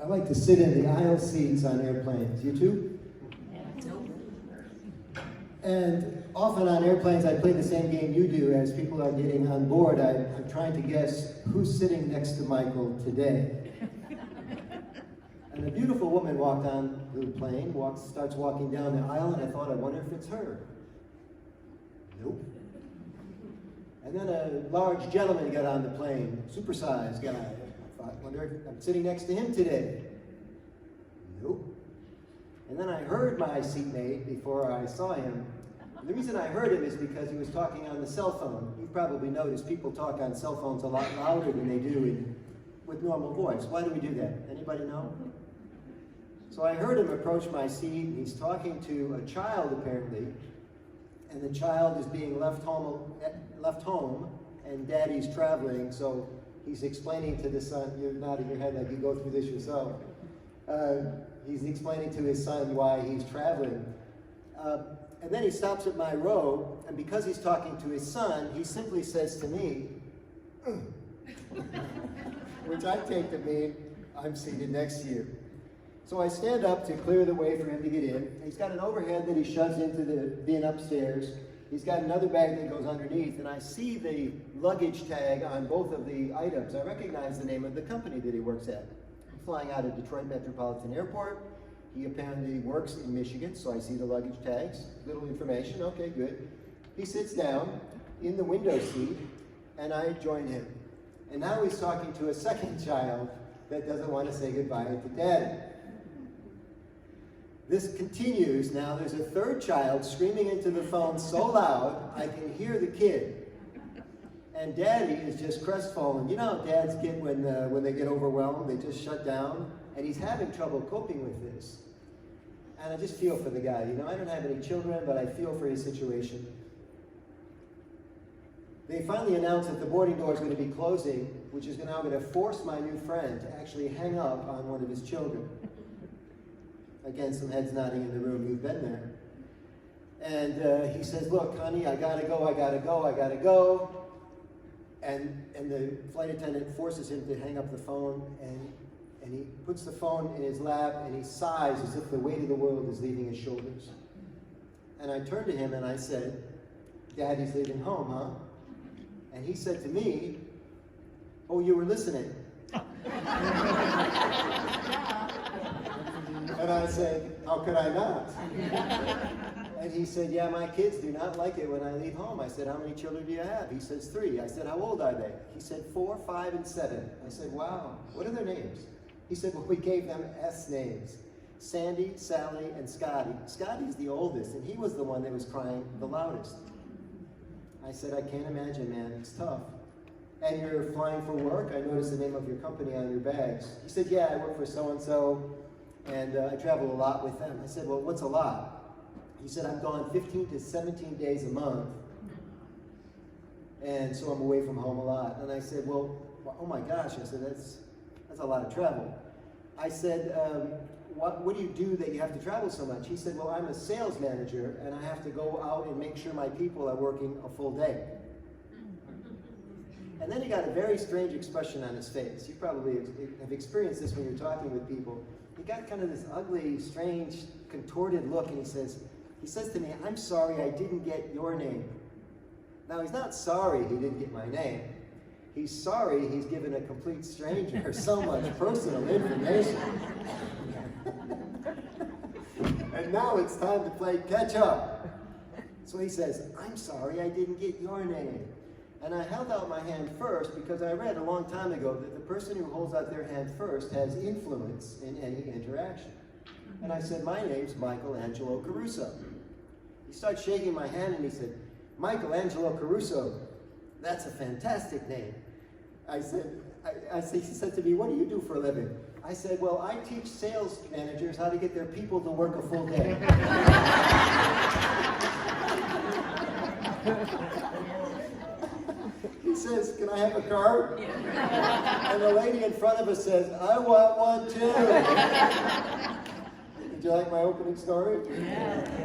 I like to sit in the aisle seats on airplanes. You too? And often on airplanes, I play the same game you do. As people are getting on board, I'm trying to guess who's sitting next to Michael today. And a beautiful woman walked on the plane, starts walking down the aisle, and I thought, I wonder if it's her. Nope. And then a large gentleman got on the plane, supersized guy. I thought, wonder if I'm sitting next to him today. Nope. And then I heard my seatmate before I saw him. And the reason I heard him is because he was talking on the cell phone. You've probably noticed people talk on cell phones a lot louder than they do with normal voice. Why do we do that? Anybody know? So I heard him approach my seat. He's talking to a child apparently, and the child is being left home, and daddy's traveling. So he's explaining to the son. You're nodding your head like you go through this yourself. He's explaining to his son why he's traveling. And then he stops at my row, and because he's talking to his son, he simply says to me, which I take to mean, I'm seated next to you. So I stand up to clear the way for him to get in. He's got an overhead that he shoves into the bin upstairs. He's got another bag that goes underneath, and I see the luggage tag on both of the items. I recognize the name of the company that he works at. I'm flying out of Detroit Metropolitan Airport. He apparently works in Michigan, so I see the luggage tags. Little information, okay, good. He sits down in the window seat, and I join him. And now he's talking to a second child that doesn't want to say goodbye to Daddy. This continues. Now there's a third child screaming into the phone so loud, I can hear the kid. And Daddy is just crestfallen. You know how dads get when they get overwhelmed, they just shut down? And he's having trouble coping with this. And I just feel for the guy. You know, I don't have any children, but I feel for his situation. They finally announced that the boarding door is going to be closing, which is now going to force my new friend to actually hang up on one of his children. Again, some heads nodding in the room, you've been there. And he says, look, honey, I gotta go. And the flight attendant forces him to hang up the phone, and he puts the phone in his lap, and he sighs as if the weight of the world is leaving his shoulders. And I turned to him and I said, Daddy's leaving home, huh? And he said to me, oh, you were listening. And I said, how could I not? And he said, yeah, my kids do not like it when I leave home. I said, how many children do you have? He says, 3. I said, how old are they? He said, 4, 5, and 7. I said, wow, what are their names? He said, well, we gave them S names. Sandy, Sally, and Scotty. Scotty's the oldest, and he was the one that was crying the loudest. I said, I can't imagine, man, it's tough. And you're flying for work? I noticed the name of your company on your bags. He said, yeah, I work for so-and-so, and I travel a lot with them. I said, well, what's a lot? He said, I'm gone 15 to 17 days a month, and so I'm away from home a lot. And I said, well, oh my gosh, I said, that's a lot of travel. I said, what do you do that you have to travel so much? He said, well, I'm a sales manager, and I have to go out and make sure my people are working a full day. And then he got a very strange expression on his face. You probably have experienced this when you're talking with people. He got kind of this ugly, strange, contorted look, and he says to me, I'm sorry I didn't get your name. Now, he's not sorry he didn't get my name. He's sorry he's given a complete stranger so much personal information. And now it's time to play catch up. So he says, I'm sorry I didn't get your name. And I held out my hand first because I read a long time ago that the person who holds out their hand first has influence in any interaction. And I said, my name's Michael Angelo Caruso. He started shaking my hand and he said, Michael Angelo Caruso, that's a fantastic name. I said, he said to me, what do you do for a living? I said, well, I teach sales managers how to get their people to work a full day. He says, can I have a card? And the lady in front of us says, I want one too. Did you like my opening story? Yeah.